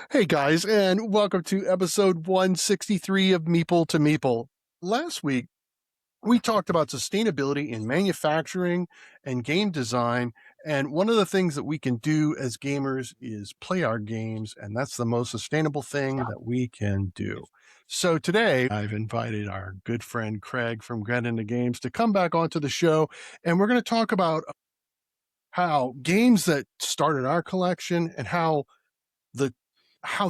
Hey guys, and welcome to episode 163 of Meeple to Meeple. Last week, we talked about sustainability in manufacturing and game design, and one of the things that we can do as gamers is play our games, and that's the most sustainable thing that we can do. So today, I've invited our good friend Craig from Get Into Games to come back onto the show, and we're going to talk about how games that started our collection and how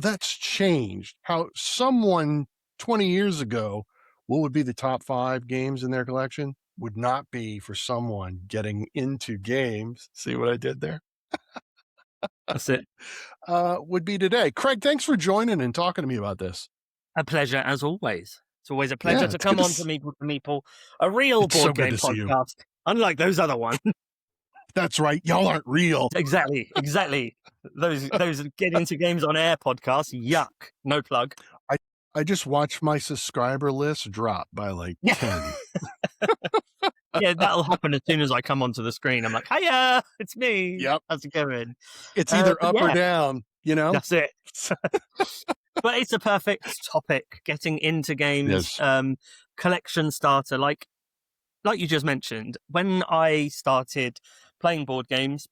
that's changed, how someone 20 years ago, what would be the top 5 games in their collection would not be for someone getting into games. See what I did there? That's it. Would be today. Craig, thanks for joining and talking to me about this. A pleasure, as always. It's always a pleasure to come on to Meeple, a real It's so board good game to see you. podcast, unlike those other ones. That's right. Y'all aren't real. Exactly. Those Get Into Games on Air podcasts, yuck. No plug. I just watched my subscriber list drop by like 10. Yeah, that'll happen as soon as I come onto the screen. I'm like, hiya, it's me. Yep. How's it going? It's either up or down, you know? That's it. But it's a perfect topic, getting into games, Yes. collection starter. Like you just mentioned, when I started playing board games,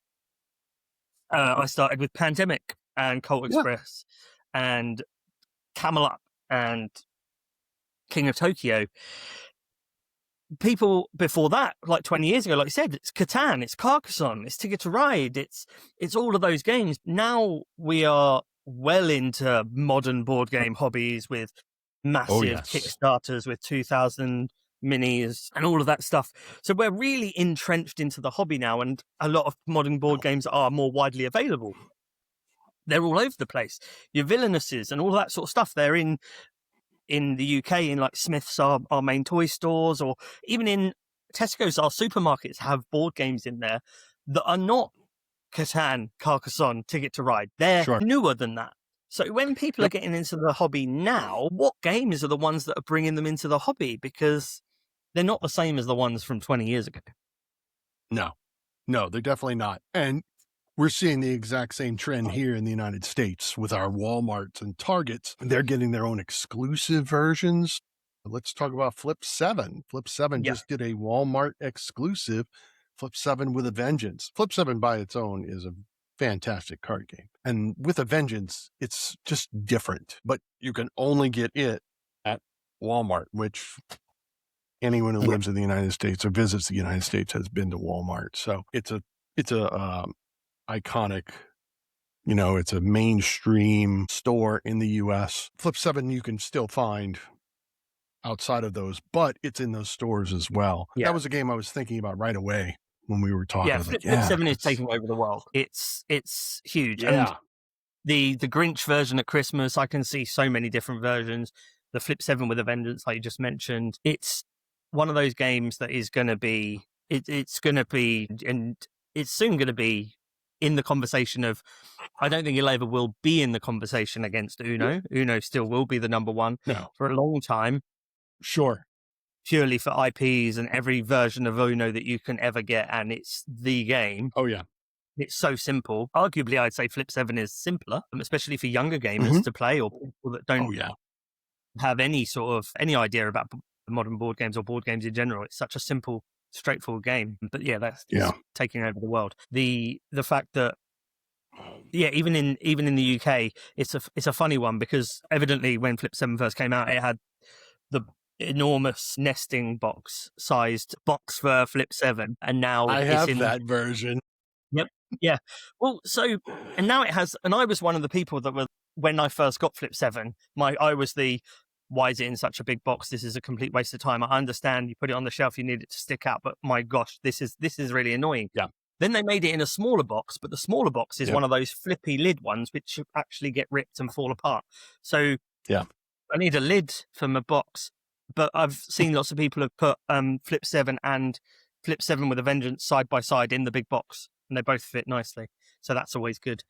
I started with Pandemic and Colt Express and Camelot and King of Tokyo. People before that, like 20 years ago, like you said, it's Catan, it's Carcassonne, it's Ticket to Ride, it's all of those games. Now we are well into modern board game hobbies with massive Kickstarters with 2,000 minis and all of that stuff. So we're really entrenched into the hobby now, and a lot of modern board games are more widely available. They're all over the place. Your Villainesses and all that sort of stuff, they're in the UK, in like Smith's, our main toy stores, or even in Tesco's, our supermarkets have board games in there that are not Catan, Carcassonne, Ticket to Ride. They're newer than that. So when people are getting into the hobby now, what games are the ones that are bringing them into the hobby? Because they're not the same as the ones from 20 years ago. No, they're definitely not. And we're seeing the exact same trend here in the United States with our Walmarts and Targets. They're getting their own exclusive versions. Let's talk about Flip 7. Flip 7 just did a Walmart exclusive, Flip 7 with a Vengeance. Flip 7 by its own is a fantastic card game. And with a Vengeance, it's just different. But you can only get it at Walmart, which anyone who lives in the United States or visits the United States has been to Walmart. So it's a iconic, it's a mainstream store in the US. Flip 7 you can still find outside of those, but it's in those stores as well. That was a game I was thinking about right away when we were talking. Flip 7 is taking over the world. It's huge. And the Grinch version at Christmas, I can see so many different versions. The Flip 7 with a Vengeance, like you just mentioned, it's one of those games that is going to be, it's going to be, and it's soon going to be in the conversation of, I don't think it ever will be in the conversation against Uno. Uno still will be the number one for a long time. Sure. Purely for IPs and every version of Uno that you can ever get, and it's the game. Oh, yeah. It's so simple. Arguably, I'd say Flip 7 is simpler, especially for younger gamers to play, or people that don't have any idea about modern board games or board games in general. It's such a simple, straightforward game. But that's taking over the world. The fact that even in the UK, it's a funny one, because evidently when Flip 7 first came out, it had the enormous nesting box sized box for Flip 7, and now I have that version. Yep. Yeah. Well, and now it has, and I was one of the people that were, when I first got Flip 7, I was the, why is it in such a big box? This is a complete waste of time. I understand you put it on the shelf, you need it to stick out, but my gosh, this is really annoying. Yeah. Then they made it in a smaller box, but the smaller box is one of those flippy lid ones which actually get ripped and fall apart. So I need a lid for my box. But I've seen lots of people have put Flip 7 and Flip 7 with a Vengeance side by side in the big box, and they both fit nicely. So that's always good.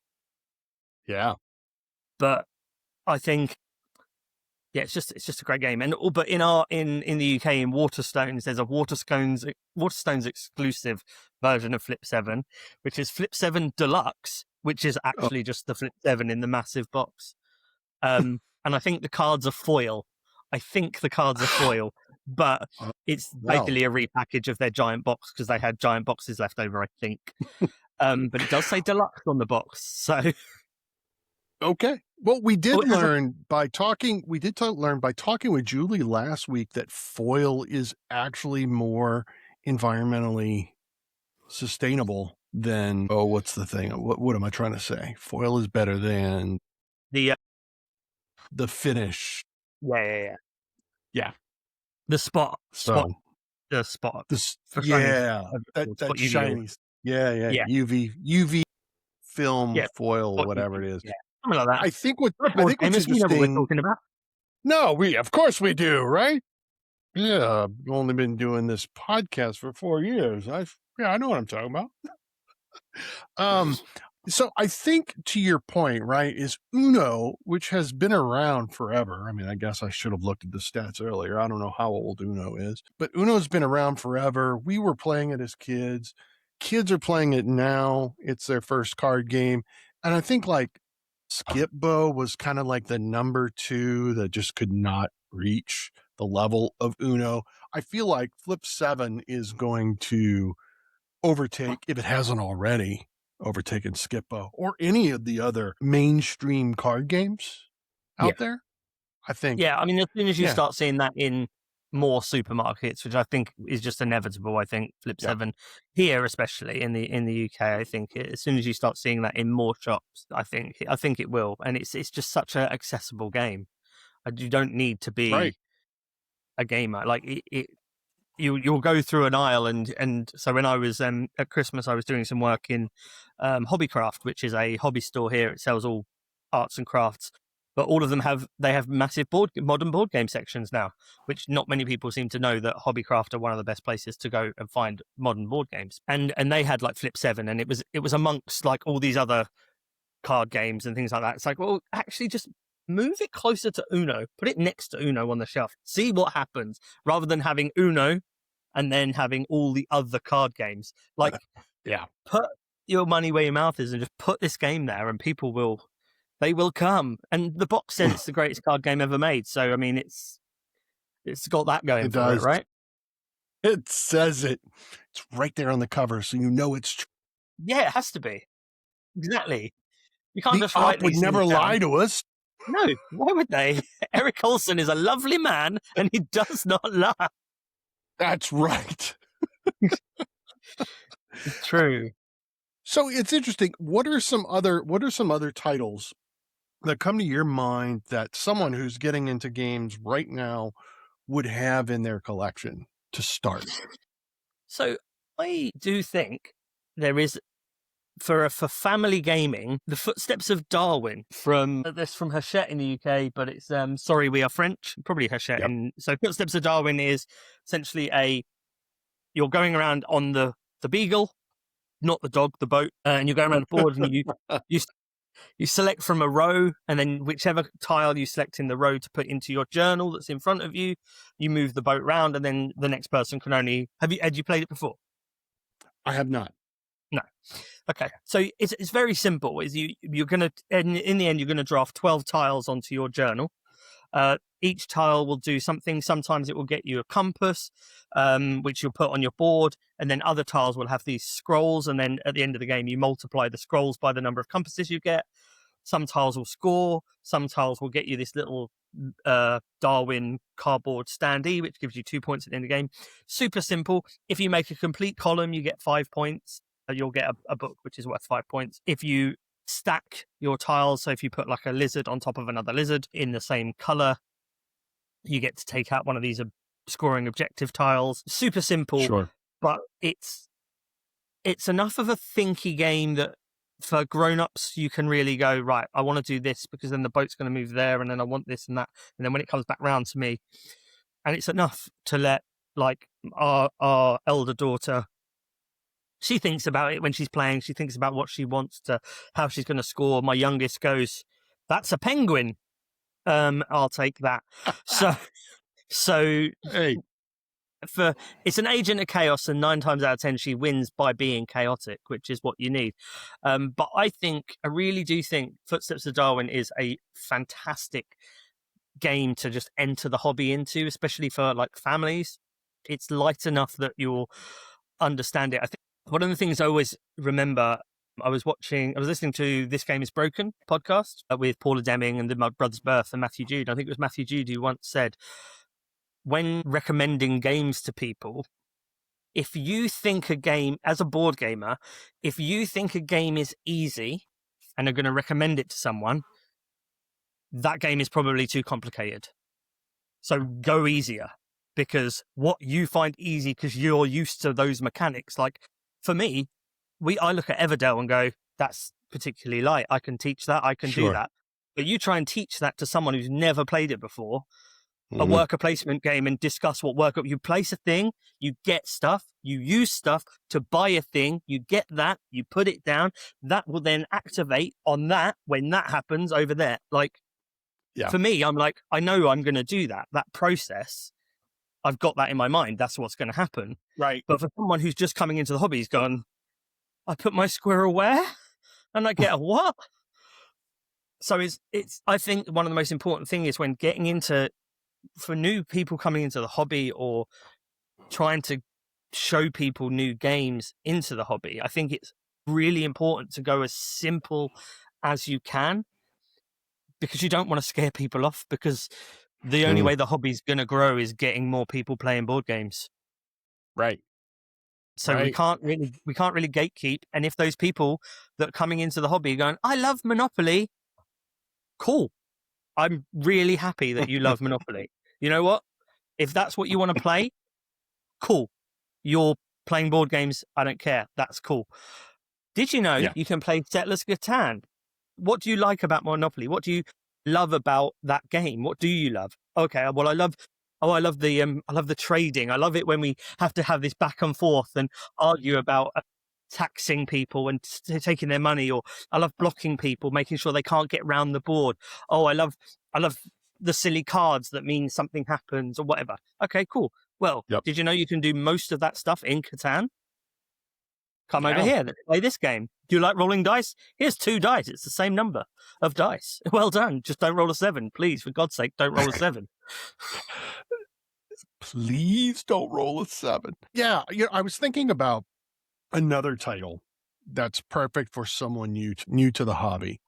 Yeah. But I think, it's just a great game. And but in the UK, in Waterstones, there's a Waterstones exclusive version of Flip 7, which is Flip 7 Deluxe, which is actually just the Flip 7 in the massive box. And I think the cards are foil. But it's Well, basically a repackage of their giant box because they had giant boxes left over, I think. But it does say deluxe on the box, so okay. Well, we did it has learn by talking. We did learn by talking with Julie last week that foil is actually more environmentally sustainable than what's the thing? What am I trying to say? Foil is better than the finish. yeah. The spot, So this for shiny. yeah, that Spot UV. shiny. Yeah. Yeah. UV film foil, spot whatever UV. it is. Yeah, something like that. I think what's Gamers, we know what we're interesting. talking about. No, of course we do, right? Yeah, I've only been doing this podcast for 4 years. I know what I'm talking about. So I think to your point, right, is Uno, which has been around forever. I mean, I guess I should have looked at the stats earlier. I don't know how old Uno is, but Uno's been around forever. We were playing it as kids. Kids are playing it now. It's their first card game. And I think like Skip-Bo was kind of like the number 2 that just could not reach the level of Uno. I feel like Flip 7 is going to overtake, if it hasn't already, overtaken Skip-Bo or any of the other mainstream card games out there. I think. Yeah, I mean, as soon as you start seeing that in more supermarkets, which I think is just inevitable, I think Flip 7 here, especially in the UK, I think as soon as you start seeing that in more shops, I think it will, and it's just such an accessible game. You don't need to be a gamer. Like you'll go through an aisle, and so when I was at Christmas, I was doing some work in Hobbycraft, which is a hobby store here. It sells all arts and crafts, but all of them have massive modern board game sections now, which not many people seem to know that Hobbycraft are one of the best places to go and find modern board games. And they had like Flip 7, and it was amongst like all these other card games and things like that. It's like, well, actually just move it closer to Uno, put it next to Uno on the shelf, see what happens, rather than having Uno and then having all the other card games. Like, put your money where your mouth is and just put this game there, and people will come. And the box says it's the greatest card game ever made. So, I mean, it's got that going for it, right? It says it. It's right there on the cover, so you know it's true. Yeah, it has to be. Exactly. You can't just write these would never lie to us. No, why would they? Eric Olson is a lovely man, and he does not lie. That's right. It's true. So it's interesting. What are some other titles that come to your mind that someone who's getting into games right now would have in their collection to start? So I do think there is, for family gaming, The Footsteps of Darwin from Hachette in the UK, but it's Sorry We Are French, probably Hachette. So Footsteps of Darwin is essentially you're going around on the Beagle, not the dog, the boat, and you're going around the board, and you select from a row, and then whichever tile you select in the row to put into your journal that's in front of you, you move the boat round, and then the next person can only... Had you played it before? I have not. No. Okay, so it's very simple. You're gonna in the end you're gonna draft 12 tiles onto your journal. Each tile will do something. Sometimes it will get you a compass, which you'll put on your board, and then other tiles will have these scrolls, and then at the end of the game you multiply the scrolls by the number of compasses you get. Some tiles will score, some tiles will get you this little Darwin cardboard standee, which gives you 2 points at the end of the game. Super simple. If you make a complete column, you get 5 points. You'll get a book, which is worth 5 points. If you stack your tiles, so if you put like a lizard on top of another lizard in the same color, you get to take out one of these scoring objective tiles. Super simple, but it's enough of a thinky game that for grown-ups you can really go, right, I want to do this because then the boat's going to move there, and then I want this and that, and then when it comes back round to me, and it's enough to let like our elder daughter, she thinks about it when she's playing. She thinks about what she wants to, how she's going to score. My youngest goes, "That's a penguin. I'll take that." So hey, it's an agent of chaos, and 9 times out of 10 she wins by being chaotic, which is what you need. But I really do think Footsteps of Darwin is a fantastic game to just enter the hobby into, especially for like families. It's light enough that you'll understand it. I think one of the things I always remember, I was listening to This Game is Broken podcast with Paula Deming and My Brother's Birth and Matthew Jude. I think it was Matthew Jude who once said, when recommending games to people, if you think a game, as a board gamer, if you think a game is easy and are going to recommend it to someone, that game is probably too complicated. So go easier, because what you find easy because you're used to those mechanics. Like for me, I look at Everdell and go, that's particularly light. I can teach that. I can do that. But you try and teach that to someone who's never played it before, a worker placement game, and discuss what worker. You place a thing, you get stuff, you use stuff to buy a thing, you get that, you put it down. That will then activate on that when that happens over there. Like, for me, I'm like, I know I'm going to do that. That process, I've got that in my mind. That's what's going to happen. Right. But for someone who's just coming into the hobby, he's gone, I put my squirrel where? And I get a what? So it's. I think one of the most important thing is when getting into, for new people coming into the hobby or trying to show people new games into the hobby, I think it's really important to go as simple as you can, because you don't want to scare people off, because the only way the hobby's going to grow is getting more people playing board games. Right. So we can't really gatekeep. And if those people that are coming into the hobby are going, I love Monopoly, cool. I'm really happy that you love Monopoly. You know what? If that's what you want to play, cool. You're playing board games. I don't care. That's cool. Did you know you can play Settlers Catan? What do you like about Monopoly? What do you love about that game? What do you love? Okay, well, I love the trading. I love it when we have to have this back and forth and argue about taxing people and taking their money, or I love blocking people, making sure they can't get round the board. Oh, I love the silly cards that mean something happens or whatever. Okay, cool. Well, did you know you can do most of that stuff in Catan? Come over here, let's play this game. Do you like rolling dice? Here's 2 dice. It's the same number of dice. Well done. Just don't roll a 7. Please, for God's sake, don't roll a 7. Please don't roll a 7. Yeah, I was thinking about another title that's perfect for someone new to the hobby.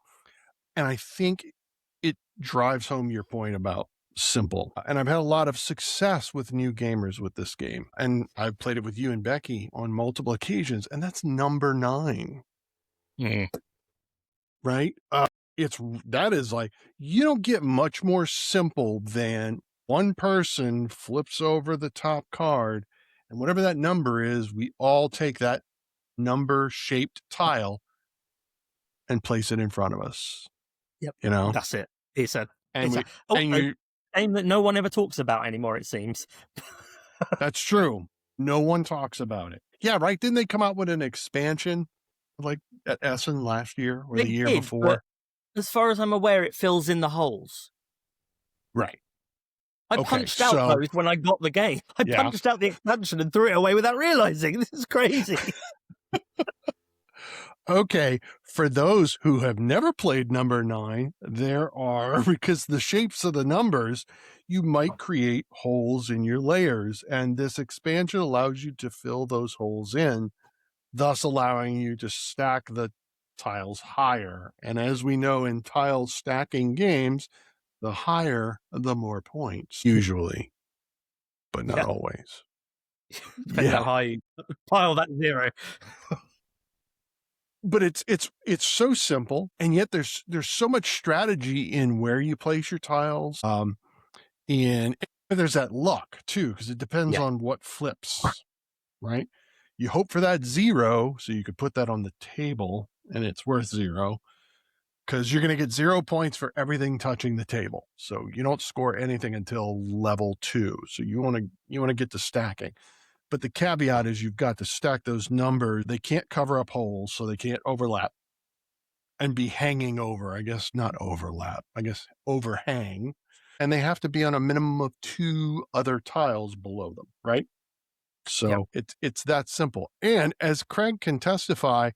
And I think it drives home your point about simple. And I've had a lot of success with new gamers with this game. And I've played it with you and Becky on multiple occasions, and that's Number 9. Right? That is like, you don't get much more simple than one person flips over the top card, and whatever that number is, we all take that number shaped tile and place it in front of us. Yep. You know, that's it. It's a game that no one ever talks about anymore, it seems. That's true. No one talks about it. Yeah, right. Didn't they come out with an expansion like at Essen last year or the year before? As far as I'm aware, it fills in the holes. Right. I punched out those when I got the game. I punched out the expansion and threw it away without realizing. This is crazy. Okay, for those who have never played Number 9, there are, because the shapes of the numbers, you might create holes in your layers, and this expansion allows you to fill those holes in, thus allowing you to stack the tiles higher. And as we know in tile stacking games, the higher, the more points, usually, but not always. Depends how high you pile that 0. But it's so simple, and yet there's so much strategy in where you place your tiles. And there's that luck too, because it depends on what flips, right? You hope for that 0, so you could put that on the table, and it's worth 0, because you're going to get 0 points for everything touching the table. So you don't score anything until level 2. So you want to get to stacking. But the caveat is you've got to stack those numbers. They can't cover up holes, so they can't overlap and be hanging over. I guess not overlap. I guess overhang. And they have to be on a minimum of 2 other tiles below them, right? So it's that simple. And as Craig can testify,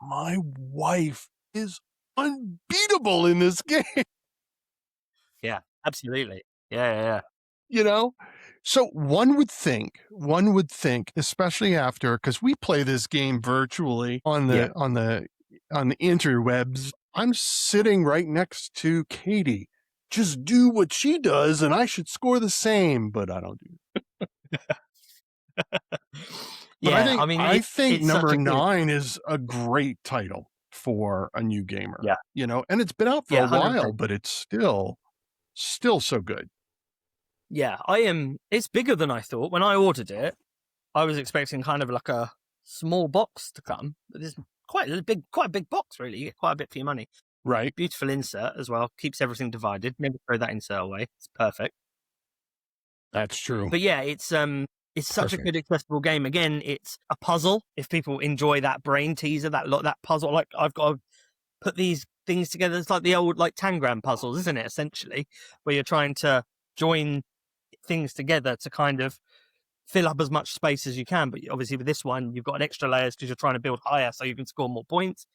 my wife is unbeatable in this game. Yeah, absolutely. Yeah. You know? So one would think, especially after, because we play this game virtually on Yeah. the interwebs. I'm sitting right next to Katie. Just do what she does, and I should score the same, but I don't do. But Yeah, I mean, I think it's such number a good. 9 is a great title for a new gamer. Yeah. And it's been out for Yeah, a while, 100%. but it's still so good. Yeah, I am. It's bigger than I thought. When I ordered it, I was expecting kind of like a small box to come, but it's quite a big box, really. You get quite a bit for your money. Right? Beautiful insert as well. Keeps everything divided. Never throw that insert away. It's perfect. That's true. But yeah, it's such a good accessible game. Again, it's a puzzle. If people enjoy that brain teaser, that puzzle, like I've got to put these things together. It's like the old like Tangram puzzles, isn't it? Essentially, where you're trying to join things together to kind of fill up as much space as you can. But obviously, with this one, you've got an extra layers because you're trying to build higher so you can score more points.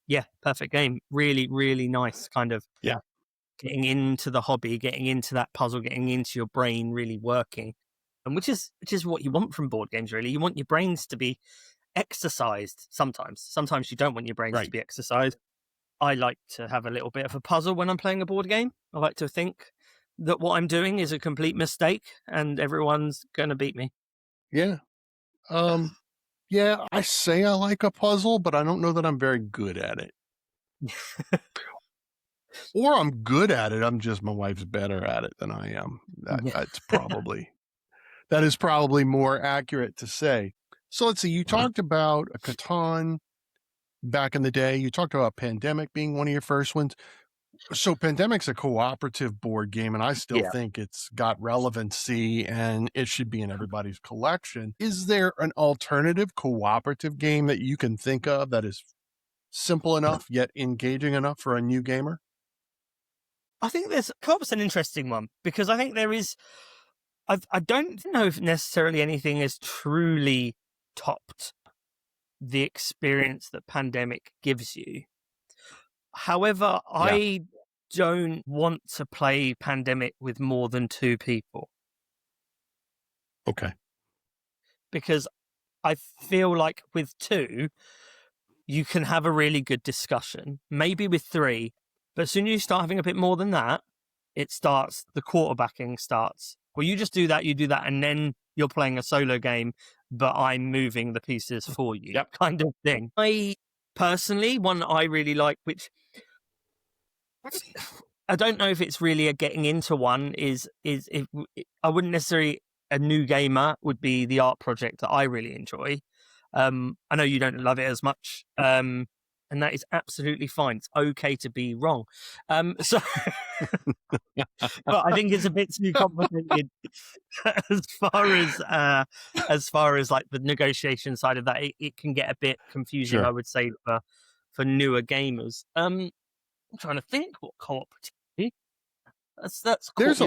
Yeah, perfect game. Really, really nice. Kind of getting into the hobby, getting into that puzzle, getting into your brain really working, and which is what you want from board games. Really, you want your brains to be exercised. Sometimes you don't want your brains to be exercised. I like to have a little bit of a puzzle when I'm playing a board game. I like to think that what I'm doing is a complete mistake and everyone's going to beat me. Yeah. Yeah, I say I like a puzzle, but I don't know that I'm very good at it. Or I'm good at it. I'm just my wife's better at it than I am. That is probably more accurate to say. So let's see. You talked about a Catan back in the day. You talked about Pandemic being one of your first ones. So Pandemic's a cooperative board game, and I still think it's got relevancy and it should be in everybody's collection. Is there an alternative cooperative game that you can think of that is simple enough yet engaging enough for a new gamer? I think there's co-op's an interesting one because I think there is. I don't know if necessarily anything has truly topped the experience that Pandemic gives you. However, I don't want to play Pandemic with more than 2 people. Okay. Because I feel like with 2, you can have a really good discussion. Maybe with 3, but as soon as you start having a bit more than that, the quarterbacking starts. Well, you just do that, and then you're playing a solo game, but I'm moving the pieces for you, kind of thing. I personally, one I really like, which I don't know if it's really a getting into one, is if I wouldn't necessarily, a new gamer would be the art project that I really enjoy. I know you don't love it as much, and that is absolutely fine. It's okay to be wrong. But I think it's a bit too complicated as far as like the negotiation side of that. It can get a bit confusing, I would say, for newer gamers. I'm trying to think what cooperative. That's There's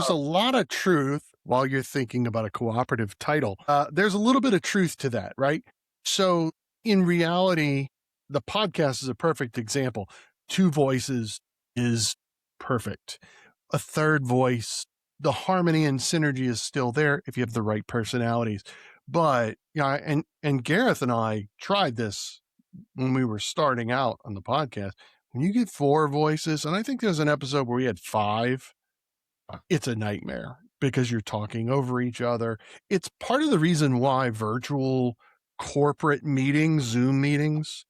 a lot of truth while you're thinking about a cooperative title. There's a little bit of truth to that, right? So in reality, the podcast is a perfect example. 2 voices is perfect. A third voice, the harmony and synergy is still there if you have the right personalities. But and Gareth and I tried this when we were starting out on the podcast. When you get 4 voices, and I think there's an episode where we had 5, it's a nightmare because you're talking over each other. It's part of the reason why virtual corporate meetings, Zoom meetings,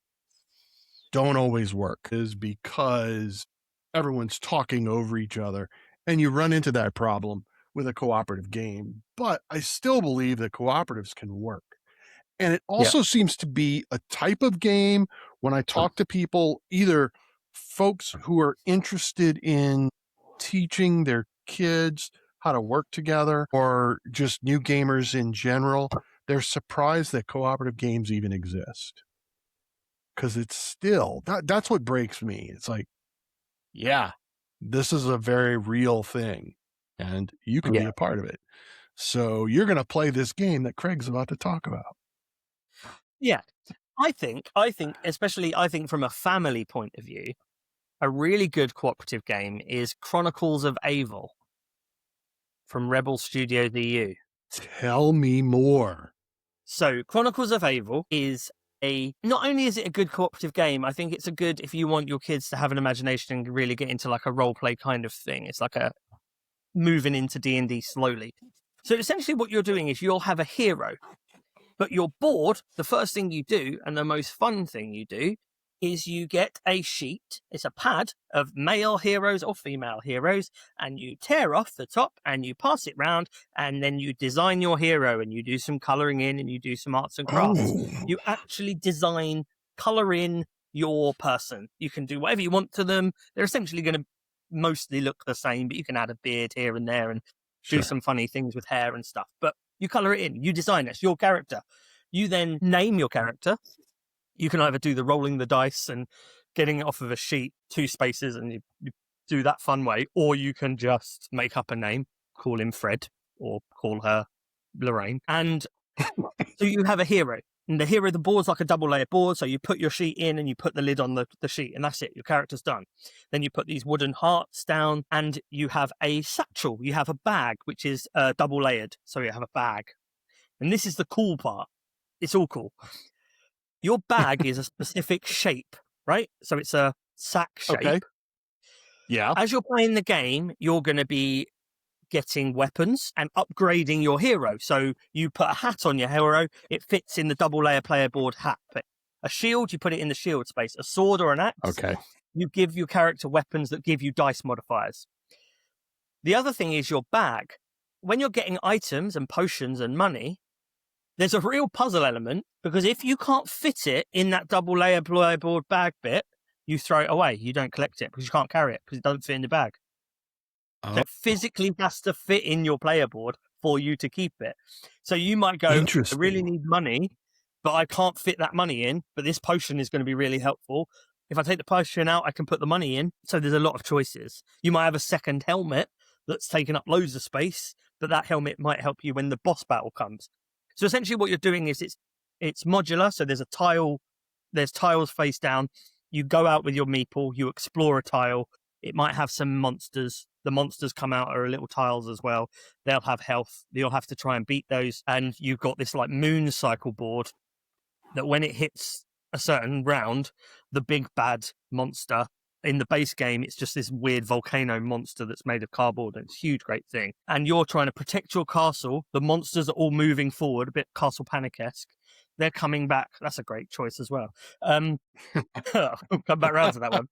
don't always work, is because everyone's talking over each other, and you run into that problem with a cooperative game. But I still believe that cooperatives can work. And it also seems to be a type of game when I talk to people, either folks who are interested in teaching their kids how to work together or just new gamers in general, they're surprised that cooperative games even exist. Because it's still, that's what breaks me. It's like, yeah, this is a very real thing and you can be a part of it. So you're going to play this game that Craig's about to talk about. Yeah. I think, especially from a family point of view, a really good cooperative game is Chronicles of Avil from Rebel Studios EU. Tell me more. So Chronicles of Avil is not only is it a good cooperative game, I think it's a good if you want your kids to have an imagination and really get into like a role play kind of thing. It's like a moving into D&D slowly. So essentially what you're doing is you'll have a hero, but you're bored. The first thing you do and the most fun thing you do is you get a sheet. It's a pad of male heroes or female heroes, and you tear off the top and you pass it round, and then you design your hero and you do some colouring in and you do some arts and crafts. Oh. You actually design, colour in your person. You can do whatever you want to them. They're essentially going to mostly look the same, but you can add a beard here and there and do some funny things with hair and stuff. But you colour it in, you design it, it's your character. You then name your character. You can either do the rolling the dice and getting it off of a sheet, 2 spaces, and you do that fun way, or you can just make up a name, call him Fred, or call her Lorraine. And so you have a hero. And the board's like a double layer board, so you put your sheet in and you put the lid on the sheet, and that's it, your character's done. Then you put these wooden hearts down, and you have a satchel, you have a bag, which is double layered, so you have a bag. And this is the cool part. It's all cool. Your bag is a specific shape, right? So it's a sack shape. Okay. Yeah. As you're playing the game, you're going to be getting weapons and upgrading your hero. So you put a hat on your hero, it fits in the double layer player board hat. A shield, you put it in the shield space. A sword or an axe, Okay. you give your character weapons that give you dice modifiers. The other thing is your bag. When you're getting items and potions and money, there's a real puzzle element, because if you can't fit it in that double layer player board bag bit, you throw it away. You don't collect it because you can't carry it because it doesn't fit in the bag. So it physically has to fit in your player board for you to keep it. So you might go, I really need money, but I can't fit that money in, but this potion is going to be really helpful. If I take the potion out, I can put the money in. So there's a lot of choices. You might have a second helmet that's taken up loads of space, but that helmet might help you when the boss battle comes. So essentially what you're doing is it's modular. So there's tiles face down. You go out with your meeple, you explore a tile. It might have some monsters. The monsters come out are little tiles as well. They'll have health. You'll have to try and beat those. And you've got this like moon cycle board that when it hits a certain round, the big bad monster in the base game, it's just this weird volcano monster that's made of cardboard, and it's a huge, great thing. And you're trying to protect your castle. The monsters are all moving forward, a bit Castle Panic-esque. They're coming back. That's a great choice as well. I'll come back around to that one.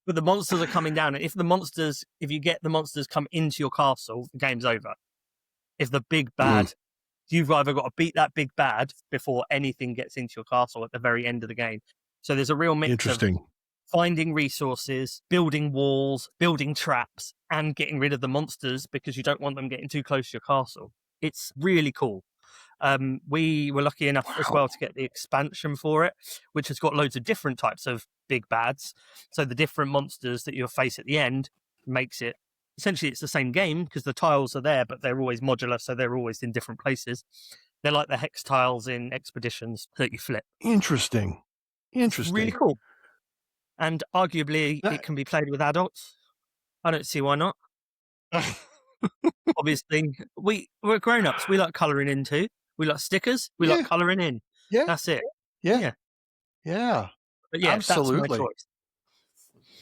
But the monsters are coming down, and if you get the monsters come into your castle, the game's over. If the big bad, you've either got to beat that big bad before anything gets into your castle at the very end of the game. So there's a real mix of finding resources, building walls, building traps, and getting rid of the monsters because you don't want them getting too close to your castle. It's really cool. We were lucky enough as well to get the expansion for it, which has got loads of different types of big bads. So the different monsters that you'll face at the end makes it, essentially it's the same game because the tiles are there, but they're always modular, so they're always in different places. They're like the hex tiles in Expeditions that you flip. Interesting. It's really cool. And arguably, it can be played with adults. I don't see why not. Obviously, we're grown-ups. We like colouring in too. We like stickers. We like colouring in. Yeah. That's it. Yeah. But yeah, absolutely. That's my choice.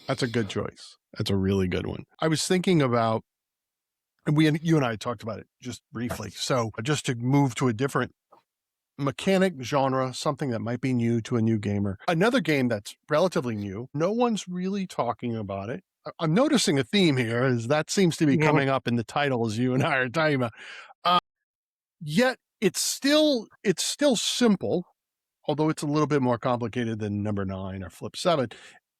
That's a good choice. That's a really good one. I was thinking about, and you and I talked about it just briefly. So just to move to a different mechanic genre, something that might be new to a new gamer. Another game that's relatively new. No one's really talking about it. I'm noticing a theme here, as that seems to be coming up in the title as you and I are talking about. Yet it's still simple, although it's a little bit more complicated than number 9 or Flip 7,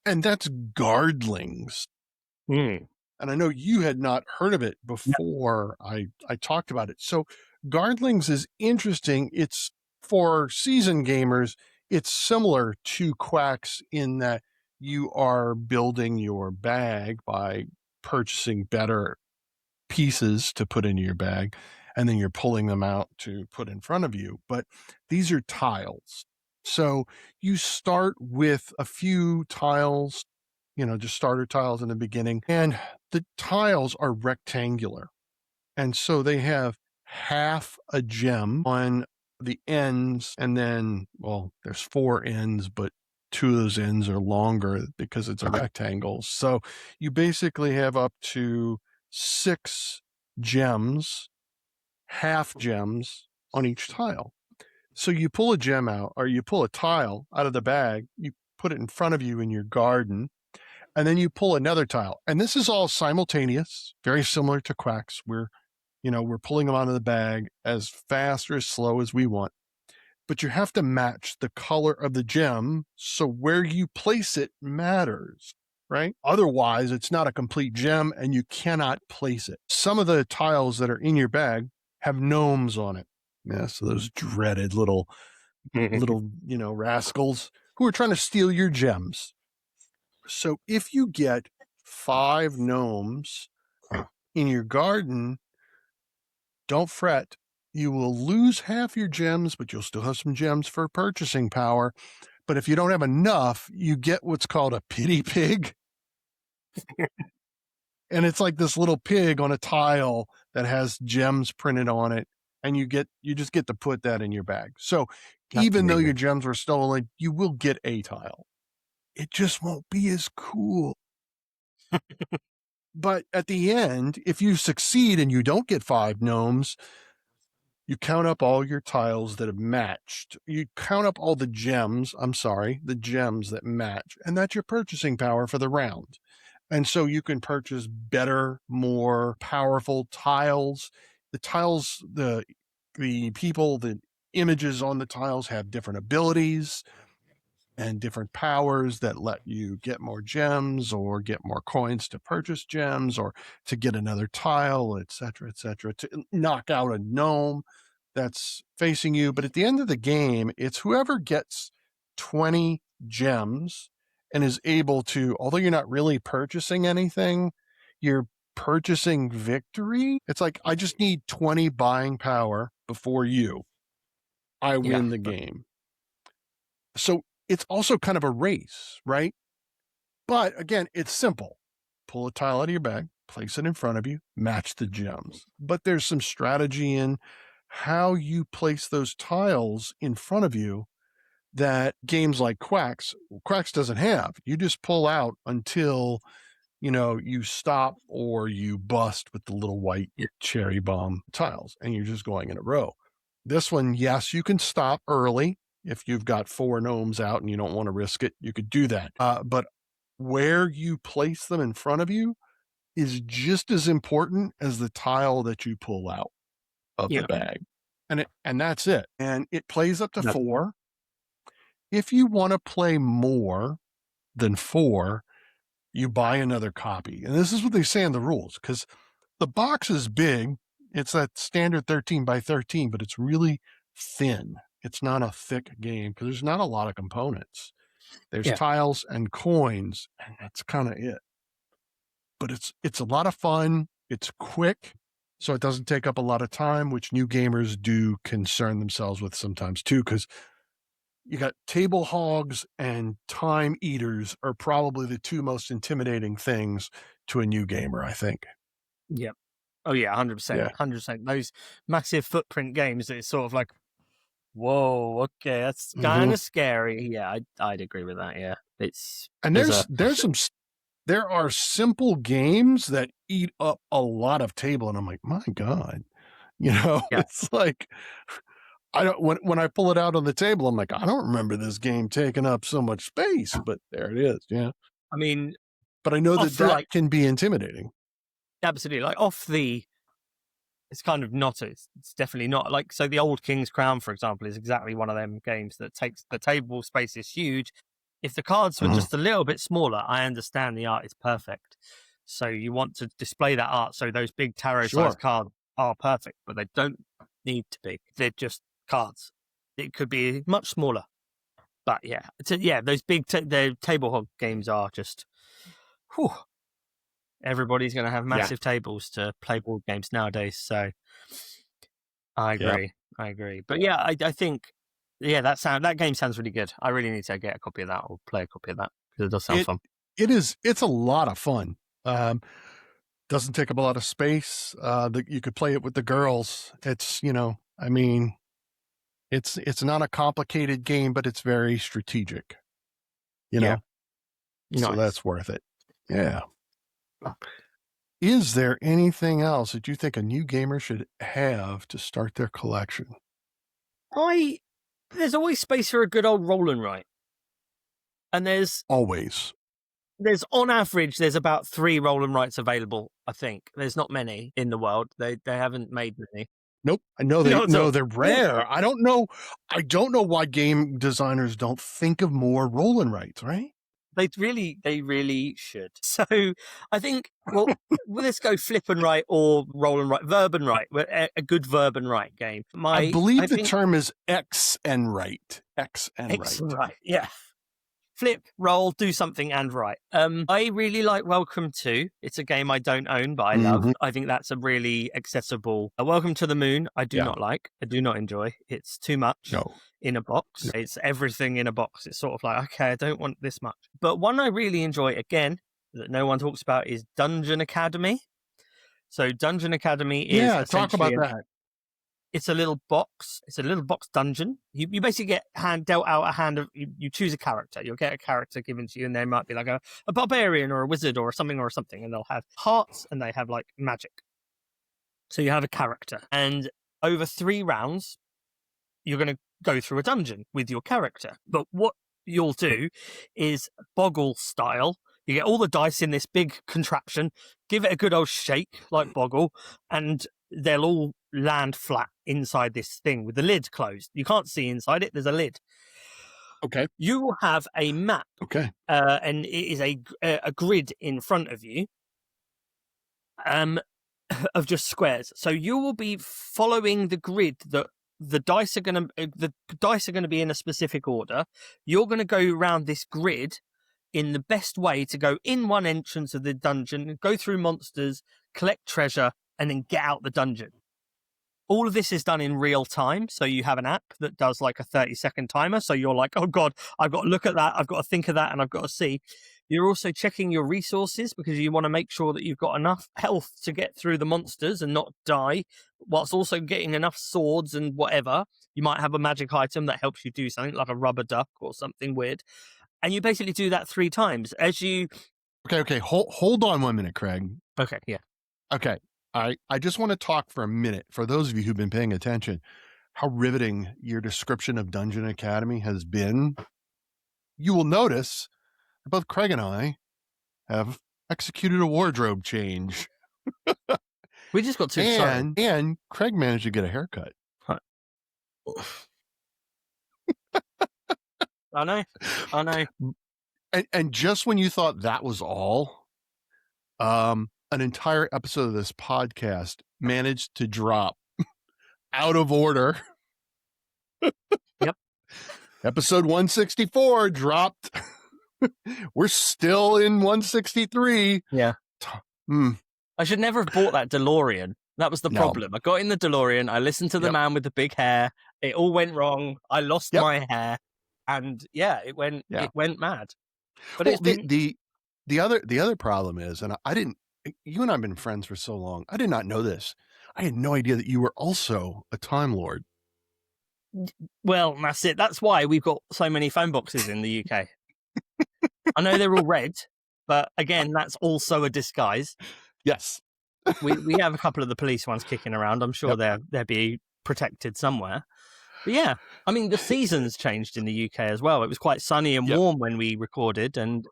and that's Guardlings. And I know you had not heard of it before I talked about it. So Guardlings is interesting. It's for seasoned gamers. It's similar to Quacks in that you are building your bag by purchasing better pieces to put into your bag. and then you're pulling them out to put in front of you. But these are tiles. So you start with a few tiles, just starter tiles in the beginning. And the tiles are rectangular. And so they have half a gem on the ends. And then, well, there's 4 ends, but 2 of those ends are longer because it's a rectangle. So you basically have up to 6 gems, half gems on each tile. So you pull a gem out, or you pull a tile out of the bag, you put it in front of you in your garden, and then you pull another tile. And this is all simultaneous, very similar to Quacks. We're pulling them out of the bag as fast or as slow as we want. But you have to match the color of the gem, so where you place it matters, right? Otherwise, it's not a complete gem and you cannot place it. Some of the tiles that are in your bag have gnomes on it. Yeah, so those dreaded little, rascals who are trying to steal your gems. So if you get 5 gnomes in your garden, don't fret. You will lose half your gems, but you'll still have some gems for purchasing power. But if you don't have enough, you get what's called a pity pig. And it's like this little pig on a tile that has gems printed on it. And you just get to put that in your bag. So even though your gems were stolen, you will get a tile. It just won't be as cool. But at the end, if you succeed and you don't get 5 gnomes, you count up all your tiles that have matched. You count up all the gems that match. And that's your purchasing power for the round. And so you can purchase better, more powerful tiles. The tiles, the people, the images on the tiles have different abilities and different powers that let you get more gems or get more coins to purchase gems or to get another tile, et cetera, to knock out a gnome that's facing you. But at the end of the game, it's whoever gets 20 gems and is able to, although you're not really purchasing anything, you're purchasing victory. It's like, I just need 20 buying power before you. I win the game. So it's also kind of a race, right? But again, it's simple. Pull a tile out of your bag, place it in front of you, match the gems. But there's some strategy in how you place those tiles in front of you that games like Quacks doesn't have. You just pull out until, you stop or you bust with the little white cherry bomb tiles, and you're just going in a row. This one, yes, you can stop early. If you've got 4 gnomes out and you don't want to risk it, you could do that. But where you place them in front of you is just as important as the tile that you pull out of the bag. And that's it. And it plays up to 4. If you want to play more than 4, you buy another copy. And this is what they say in the rules, because the box is big. It's that standard 13 by 13, but it's really thin. It's not a thick game because there's not a lot of components. There's tiles and coins, and that's kind of it. But it's a lot of fun. It's quick, so it doesn't take up a lot of time, which new gamers do concern themselves with sometimes too, because you got table hogs and time eaters are probably the 2 most intimidating things to a new gamer, I think. Yep. Oh yeah, 100%. 100%. Those massive footprint games, it's sort of like, whoa, okay, that's kind of scary. Yeah, I'd agree with that. Yeah, there are simple games that eat up a lot of table, and I'm like, my God, it's like, when I pull it out on the table, I'm like, I don't remember this game taking up so much space, but there it is. Yeah, I mean, but I know that can be intimidating. Absolutely, it's kind of not. It's definitely not like, so the old King's Crown, for example, is exactly one of them games that takes the table space is huge. If the cards were just a little bit smaller, I understand the art is perfect. So you want to display that art. So those big tarot-sized cards are perfect, but they don't need to be. They're just cards. It could be much smaller. But those big the table hog games are just, whew. Everybody's going to have massive tables to play board games nowadays. So I Yep. agree. But yeah, I think that game sounds really good. I really need to get a copy of that or play a copy of that because it does sound It fun. it's a lot of fun. Doesn't take up a lot of space. You could play it with the girls. It's, I mean, it's not a complicated game, but it's very strategic, Yeah. so Nice. that's worth it. Yeah. Is there anything else that you think a new gamer should have to start their collection? There's always space for a good old roll and write. And Always. on average, there's about 3 roll and writes available, I think. There's not many in the world. They haven't made many. Nope. I know Not at all. they're rare. I don't know why game designers don't think of more roll and writes, right? They really should. So I think, well, let's go flip and write or roll and write, verb and write, a good verb and write game. I believe the term is X and write. X and X and write. write, yeah. Flip, roll, do something and write. I really like Welcome to. It's a game I don't own, but I love. I think that's a really accessible. Welcome to the Moon, I do not like. I do not enjoy. It's too much in a box. No. It's everything in a box. It's sort of like, okay, I don't want this much. But one I really enjoy, again, that no one talks about is Dungeon Academy. So Dungeon Academy is talk about that. It's a little box. It's a little box dungeon. You basically get dealt out a hand of. You choose a character. You'll get a character given to you, and they might be like a barbarian or a wizard or something, and they'll have hearts and they have like magic. So you have a character, and over 3 rounds, you're going to go through a dungeon with your character. But what you'll do is Boggle style. You get all the dice in this big contraption, give it a good old shake like Boggle, and they'll all land flat inside this thing with the lid closed. You can't see inside it. There's a lid. Okay. You will have a map. Okay. And it is a grid in front of you of just squares. So you will be following the grid that the dice are going to be in a specific order. You're going to go around this grid in the best way to go in one entrance of the dungeon, go through monsters, collect treasure, and then get out the dungeon. All of this is done in real time. So you have an app that does like a 30-second timer. So you're like, oh God, I've got to look at that. I've got to think of that. And I've got to see. You're also checking your resources because you want to make sure that you've got enough health to get through the monsters and not die, whilst also getting enough swords and whatever. You might have a magic item that helps you do something like a rubber duck or something weird. And you basically do that 3 times as you... Okay. Hold on 1 minute, Craig. Okay, yeah. Okay. I just want to talk for a minute, for those of you who've been paying attention, how riveting your description of Dungeon Academy has been. You will notice that both Craig and I have executed a wardrobe change. We just got too excited. And Craig managed to get a haircut. I know. And just when you thought that was all, an entire episode of this podcast managed to drop out of order. Yep. Episode 164 dropped. We're still in 163. Yeah. I should never have bought that DeLorean. That was the problem. I got in the DeLorean. I listened to the man with the big hair. It all went wrong. I lost my hair. And it went mad. But well, the other problem is, and you and I have been friends for so long. I did not know this. I had no idea that you were also a Time Lord. Well, that's it. That's why we've got so many phone boxes in the UK. I know they're all red, but again, that's also a disguise. Yes. we have a couple of the police ones kicking around. I'm sure they'll be protected somewhere. But yeah, I mean, the seasons changed in the UK as well. It was quite sunny and warm when we recorded, and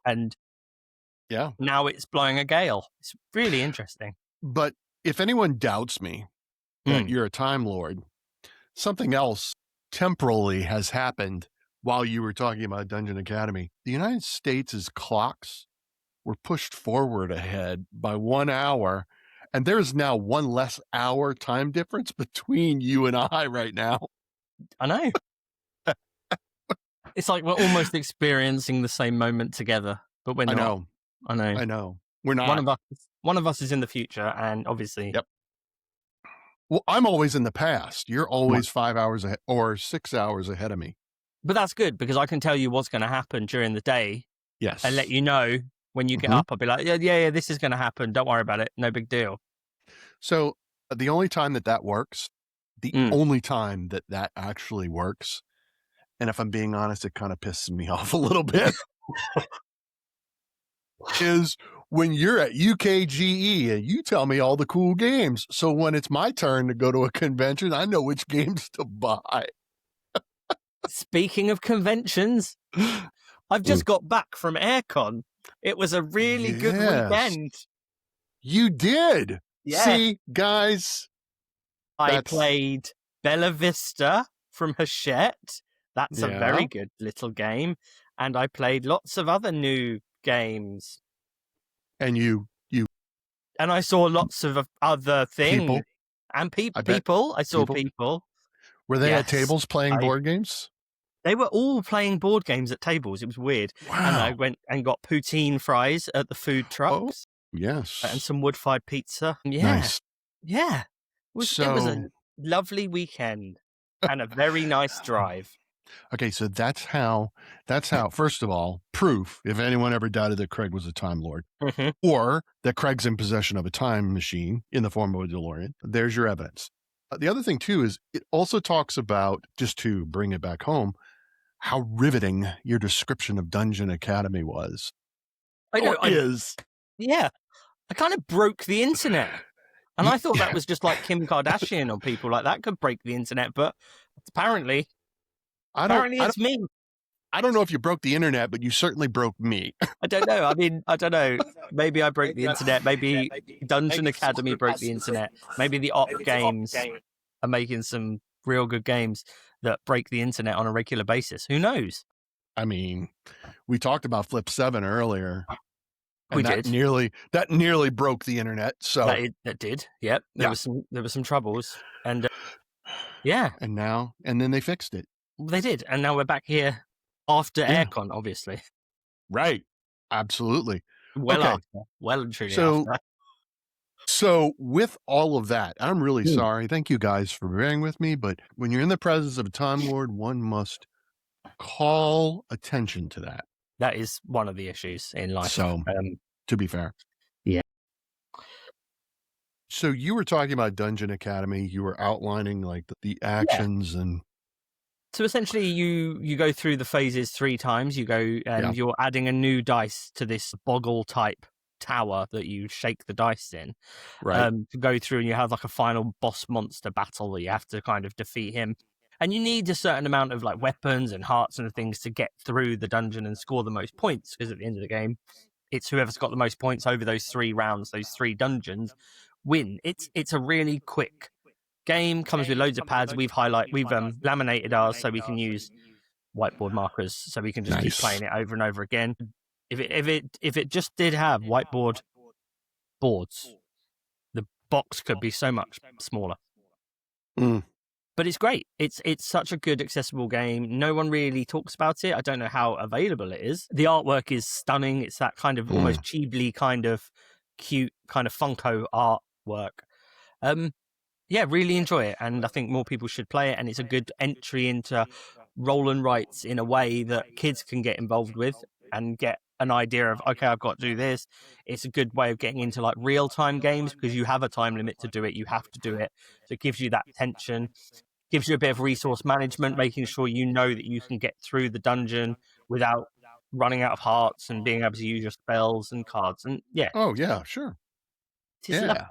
now it's blowing a gale. It's really interesting. But if anyone doubts me that you're a Time Lord, something else temporally has happened while you were talking about Dungeon Academy. The United States' clocks were pushed forward ahead by 1 hour, and there is now 1 less hour time difference between you and I right now. I know. It's like we're almost experiencing the same moment together, but we're not. I know. We're not. One of us is in the future, and obviously Well, I'm always in the past. You're always 5 hours ahead or 6 hours ahead of me. But that's good because I can tell you what's going to happen during the day and let Yes. you know when you get Mhm. up. I'll be like, yeah, this is going to happen. Don't worry about it. No big deal. So the only time that works, the Mm. only time that actually works, and if I'm being honest, it kind of pisses me off a little bit, is when you're at UKGE and you tell me all the cool games. So when it's my turn to go to a convention, I know which games to buy. Speaking of conventions, I've just got back from Aircon. It was a really good Yes, weekend. you did. Yeah. See, guys, I played Bella Vista from Hachette. That's a very good little game. And I played lots of other new games. And you And I saw lots of other things. people, And I bet people. I saw people. people. Were they at tables playing board games? They were all playing board games at tables. It was weird. Wow. And I went and got poutine fries at the food trucks. Oh, yes. And some wood-fired pizza. Yeah. Nice. Yeah. It was a lovely weekend and a very nice drive. Okay, so that's how, first of all, proof, if anyone ever doubted that Craig was a Time Lord, or that Craig's in possession of a time machine in the form of a DeLorean, there's your evidence. The other thing, too, is it also talks about, just to bring it back home, how riveting your description of Dungeon Academy was. I know. Is. Yeah. I kind of broke the internet. And I thought that was just like Kim Kardashian or people like that could break the internet, but apparently it's me. I don't know if you broke the internet, but you certainly broke me. I don't know. I mean, I don't know. Maybe I broke the internet. Maybe Dungeon Academy broke the internet. Maybe the op games are making some real good games that break the internet on a regular basis. Who knows? I mean, we talked about Flip 7 earlier. We did. That nearly broke the internet. So that did. Yep. There were some troubles, and yeah. And then they fixed it. They did, and now we're back here after Aircon, obviously. Right. Absolutely. Well and truly after. So with all of that, I'm really sorry. Thank you guys for bearing with me, but when you're in the presence of a Time Lord, one must call attention to that. That is one of the issues in life. So, to be fair. Yeah. So you were talking about Dungeon Academy. You were outlining like the actions and... So essentially you go through the phases 3 times. You go and you're adding a new dice to this boggle type tower that you shake the dice in. Right. To go through, and you have like a final boss monster battle that you have to kind of defeat him. And you need a certain amount of like weapons and hearts and things to get through the dungeon and score the most points, because at the end of the game, it's whoever's got the most points over those 3 rounds, those 3 dungeons, win. It's a really quick game. Comes with loads of pads. We've laminated ours so we can use whiteboard markers, so we can just keep playing it over and over again. If it just did have whiteboard boards, the box could be so much smaller. But it's great. It's such a good, accessible game. No one really talks about it. I don't know how available it is. The artwork is stunning. It's that kind of almost Ghibli kind of cute, kind of Funko artwork. Yeah, really enjoy it. And I think more people should play it. And it's a good entry into roll and writes in a way that kids can get involved with and get an idea of, okay, I've got to do this. It's a good way of getting into like real-time games, because you have a time limit to do it. You have to do it. So it gives you that tension. Gives you a bit of resource management, making sure you know that you can get through the dungeon without running out of hearts and being able to use your spells and cards. And yeah. Oh, yeah, sure. Yeah.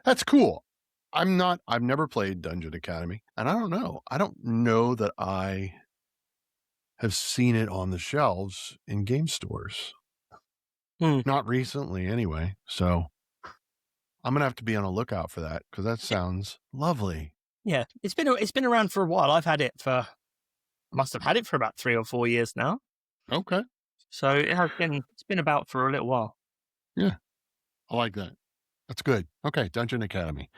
That's cool. I've never played Dungeon Academy, and I don't know that I have seen it on the shelves in game stores. Not recently, anyway. So I'm going to have to be on a lookout for that, because that sounds lovely. Yeah, it's been around for a while. Must have had it for about 3 or 4 years now. Okay. So it's been about for a little while. Yeah. I like that. That's good. Okay, Dungeon Academy.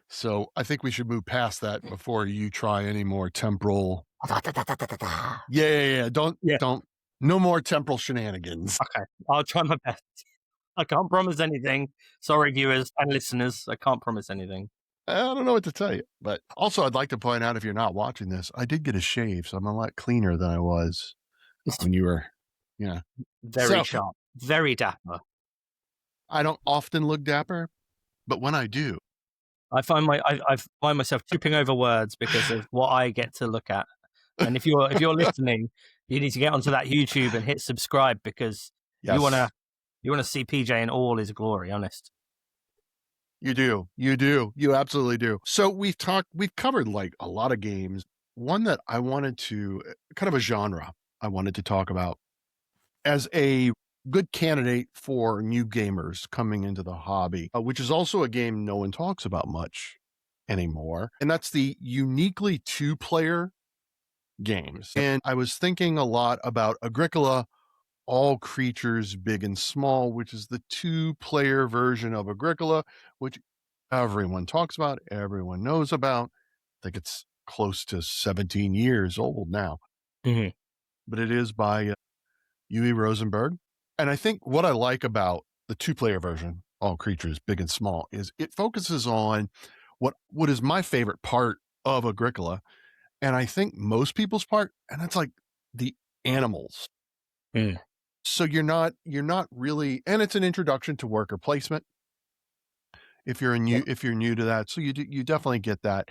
So I think we should move past that before you try any more temporal. Yeah. Don't. No more temporal shenanigans. Okay, I'll try my best. I can't promise anything. Sorry, viewers and listeners. I can't promise anything. I don't know what to tell you. But also, I'd like to point out, if you're not watching this, I did get a shave, so I'm a lot cleaner than I was when you were, yeah. Very So sharp, very dapper. I don't often look dapper, but when I do, I find myself tripping over words because of what I get to look at. And if you're listening, you need to get onto that YouTube and hit subscribe because yes, you wanna see PJ in all his glory. Honest. you do. You do. You absolutely do. So we've covered like a lot of games. One that I wanted to, kind of a genre I wanted to talk about as a good candidate for new gamers coming into the hobby, which is also a game no one talks about much anymore. And that's the uniquely two-player games. Yep. And I was thinking a lot about Agricola, All Creatures Big and Small, which is the two-player version of Agricola, which everyone talks about, everyone knows about. I think it's close to 17 years old now. Mm-hmm. But it is by Uwe Rosenberg. And I think what I like about the two-player version, All Creatures Big and Small, is it focuses on what is my favorite part of Agricola, and I think most people's part, and that's like the animals. Mm. So you're not really, and it's an introduction to worker placement if you're Yep. new to that. So you definitely get that.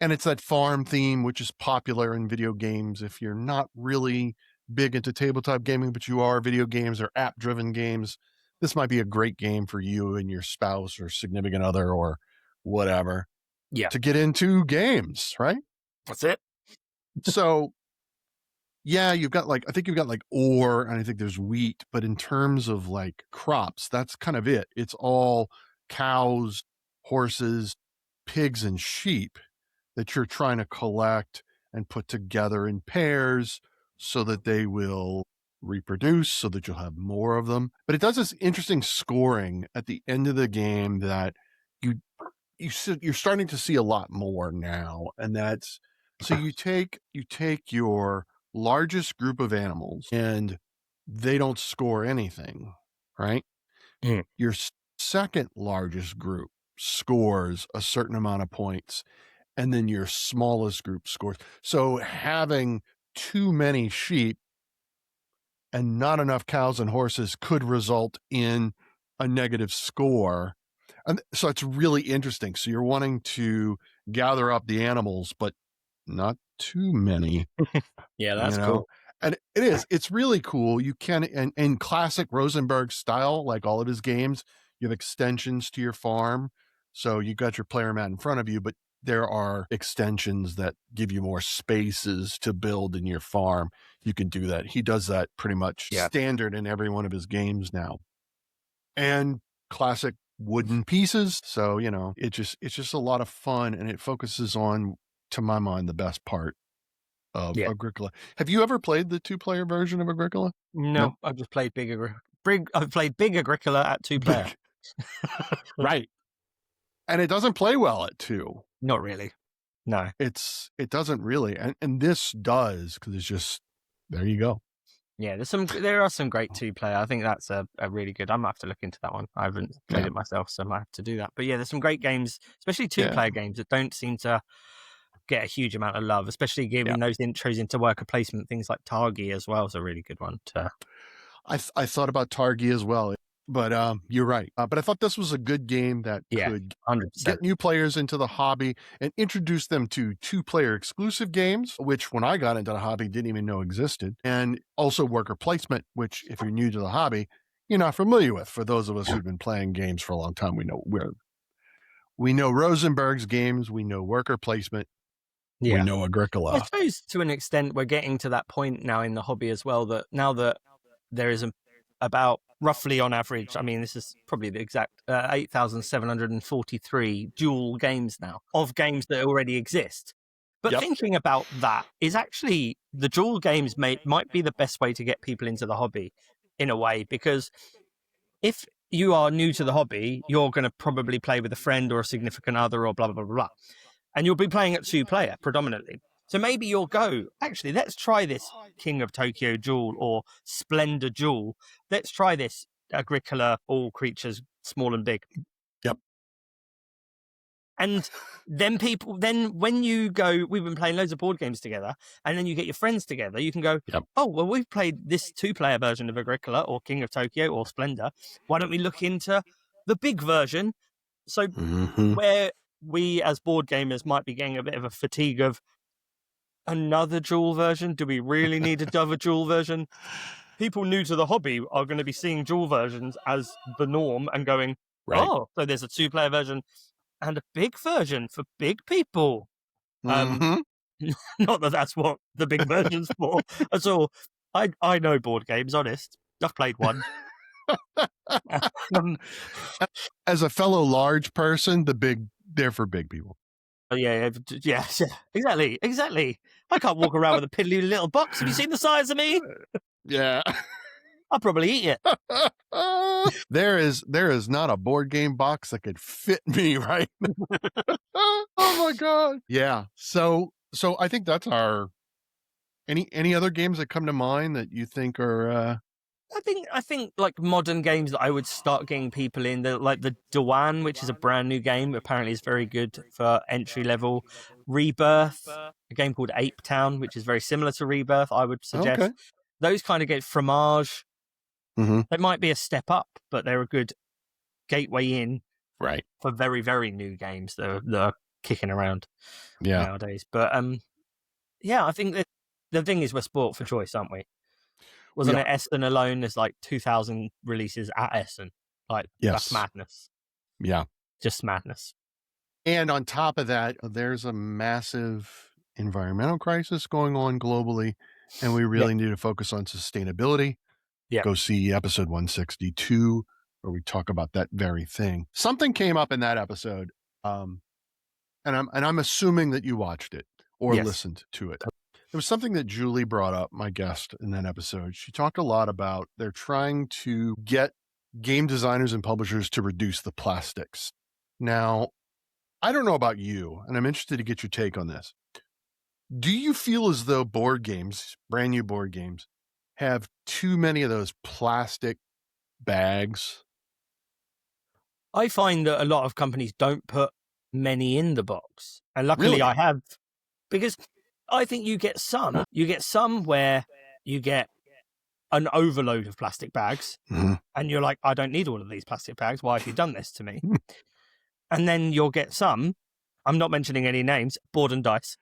And it's that farm theme, which is popular in video games. If you're not really big into tabletop gaming, but you are video games or app driven games, this might be a great game for you and your spouse or significant other or whatever Yeah. to get into games, right? That's it. So yeah, I think you've got like ore and I think there's wheat, but in terms of like crops, that's kind of it. It's all cows, horses, pigs, and sheep that you're trying to collect and put together in pairs so that they will reproduce, so that you'll have more of them. But it does this interesting scoring at the end of the game that you you're starting to see a lot more now, and that's so you take your largest group of animals and they don't score anything, right? Mm. Your second largest group scores a certain amount of points, and then your smallest group scores. So having too many sheep and not enough cows and horses could result in a negative score. And so it's really interesting. So you're wanting to gather up the animals, but not too many, Yeah, you that's know? cool. And it's really cool. You can, and in classic Rosenberg style, like all of his games, you have extensions to your farm. So you got your player mat in front of you, but there are extensions that give you more spaces to build in your farm. You can do that. He does that pretty much Yeah. standard in every one of his games now. And classic wooden pieces. So, it's just a lot of fun, and it focuses on, to my mind, the best part of Yeah. Agricola. Have you ever played the two-player version of Agricola? No, No? I've just played I've played Big Agricola at 2-player. Right. And it doesn't play well at two. Not really. No. It doesn't really. And this does, because it's just, there you go. Yeah, there are some great 2-player. I think that's a really good. I might have to look into that one. I haven't played Yeah. it myself, so I might have to do that. But yeah, there's some great games, especially 2-player Yeah. games that don't seem to get a huge amount of love, especially Yeah. given those intros into worker placement. Things like Targi as well is a really good one to. I thought about Targi as well, but you're right. But I thought this was a good game that Yeah, could 100%. get new players into the hobby and introduce them to two-player exclusive games, which when I got into the hobby didn't even know existed, and also worker placement, which if you're new to the hobby, you're not familiar with. For those of us who've been playing games for a long time, we know Rosenberg's games, we know worker placement, we Yeah. know I Agricola. suppose to an extent we're getting to that point now in the hobby as well, that now that there is about roughly on average, I mean, this is probably the exact 8,743 dual games now of games that already exist. But Yep. thinking about that is actually the dual games might be the best way to get people into the hobby in a way, because if you are new to the hobby, you're going to probably play with a friend or a significant other or blah, blah, blah, blah. And you'll be playing at 2-player predominantly. So maybe you'll go, actually, let's try this King of Tokyo Duel or Splendor Duel. Let's try this Agricola, All Creatures, Small and Big. Yep. And then when you go, we've been playing loads of board games together, and then you get your friends together, you can go, Yep. oh, well, we've played this 2-player version of Agricola or King of Tokyo or Splendor. Why don't we look into the big version? So where we as board gamers might be getting a bit of a fatigue of another dual version, do we really need another dual version? People new to the hobby are going to be seeing dual versions as the norm and going, oh, so there's a 2-player version and a big version for big people. Not that that's what the big version's for at all. I know board games, honest. I've played one. As a fellow large person, they're for big people. Yeah, exactly. I can't walk around with a piddly little box. Have you seen the size of me? Yeah. I'll probably eat it. There is not a board game box that could fit me, right? Oh my God. Yeah. So I think that's our any other games that come to mind that you think are I think like modern games that I would start getting people in, like the Dewan, which is a brand new game, apparently is very good for entry level. Rebirth, a game called Ape Town, which is very similar to Rebirth, I would suggest. Okay. Those kind of get Fromage. They might be a step up, but they're a good gateway in for very, very new games that are kicking around nowadays. But I think that the thing is we're sport for choice, aren't we? Wasn't it Essen alone? There's like 2,000 releases at Essen. Like, that's madness. Yeah. Just madness. And on top of that, there's a massive environmental crisis going on globally, and we really need to focus on sustainability. Yeah. Go see episode 162, where we talk about that very thing. Something came up in that episode, and I'm assuming that you watched it or listened to it. It was something that Julie brought up, my guest in that episode. She talked a lot about they're trying to get game designers and publishers to reduce the plastics. Now, I don't know about you, and I'm interested to get your take on this. Do you feel as though board games, brand new board games, have too many of those plastic bags? I find that a lot of companies don't put many in the box. And luckily I have, because I think you get some where you get an overload of plastic bags and you're like, I don't need all of these plastic bags. Why have you done this to me? And then you'll get some, I'm not mentioning any names, board and dice,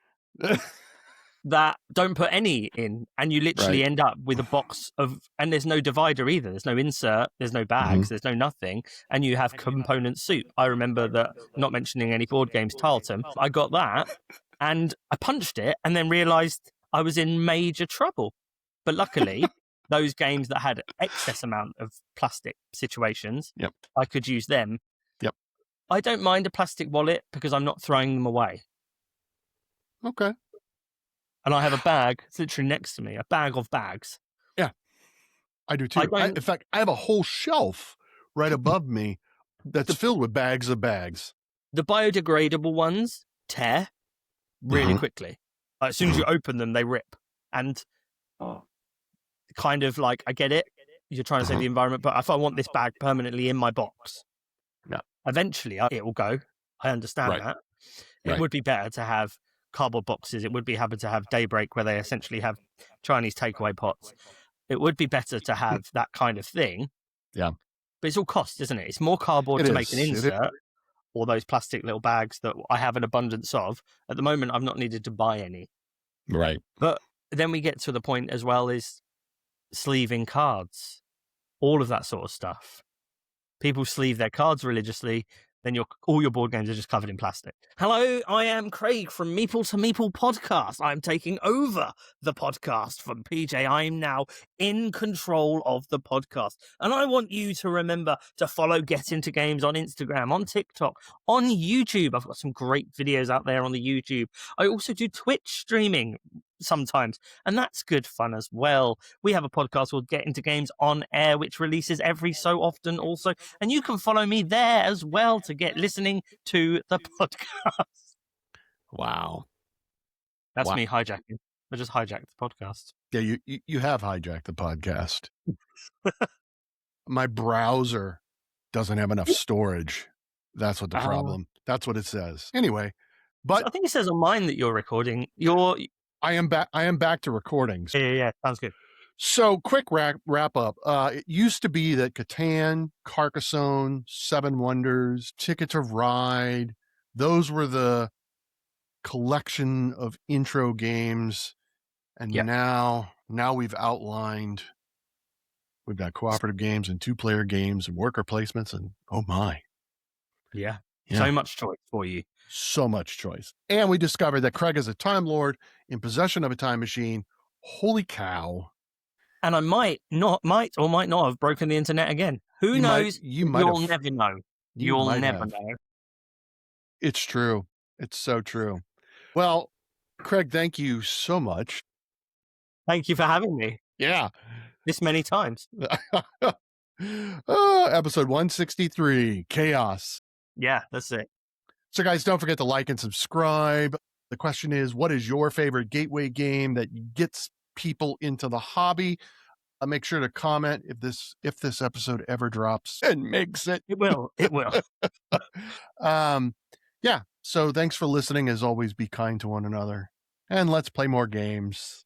that don't put any in, and you literally end up with a box of, and there's no divider either. There's no insert, there's no bags, there's no nothing, and you have component soup. I remember that, not mentioning any board games, Tarleton, I got that, and I punched it, and then realised I was in major trouble. But luckily, those games that had excess amount of plastic situations, I could use them. I don't mind a plastic wallet because I'm not throwing them away. Okay. And I have a bag, it's literally next to me, a bag of bags. Yeah, I do too. In fact, I have a whole shelf right above me that's filled with bags of bags. The biodegradable ones tear really quickly. As soon as you open them, they rip. And kind of like, I get it. You're trying to save the environment, but if I want this bag permanently in my box, eventually it will go. I understand that. It would be better to have cardboard boxes. It would be happy to have Daybreak, where they essentially have Chinese takeaway pots. It would be better to have that kind of thing. Yeah. But it's all cost, isn't it? It's more cardboard to make an insert, or those plastic little bags that I have an abundance of. At the moment, I've not needed to buy any. Right. But then we get to the point as well is sleeving cards, all of that sort of stuff. People sleeve their cards religiously, then all your board games are just covered in plastic. Hello, I am Craig from Meeple to Meeple podcast. I'm taking over the podcast from PJ. I'm now in control of the podcast. And I want you to remember to follow Get Into Games on Instagram, on TikTok, on YouTube. I've got some great videos out there on the YouTube. I also do Twitch streaming sometimes, and that's good fun as well. We have a podcast called Get Into Games on Air, which releases every so often also, and you can follow me there as well to get listening to the podcast. Wow. That's me hijacking. I just hijacked the podcast. Yeah, you have hijacked the podcast. My browser doesn't have enough storage That's what the Oh. problem. That's what it says. Anyway, So but I think it says on mine that you're recording. You're I am back to recordings. yeah. Sounds good. So quick wrap up. It used to be that Catan, Carcassonne, Seven Wonders, Ticket to Ride, those were the collection of intro games. And Yep. now we've outlined, we've got cooperative games and 2-player games and worker placements, and oh my. Yeah. Yeah. So much choice for you. So much choice. And we discovered that Craig is a Time Lord in possession of a time machine. Holy cow. And I might not have broken the internet again. Who knows? You'll never know. You'll never know. It's true. It's so true. Well, Craig, thank you so much. Thank you for having me. Yeah. This many times. Episode 163, Chaos. Yeah, that's it. So guys, don't forget to like and subscribe. The question is, what is your favorite gateway game that gets people into the hobby? Make sure to comment if this episode ever drops and makes it. It will. Yeah. So thanks for listening. As always, be kind to one another and let's play more games.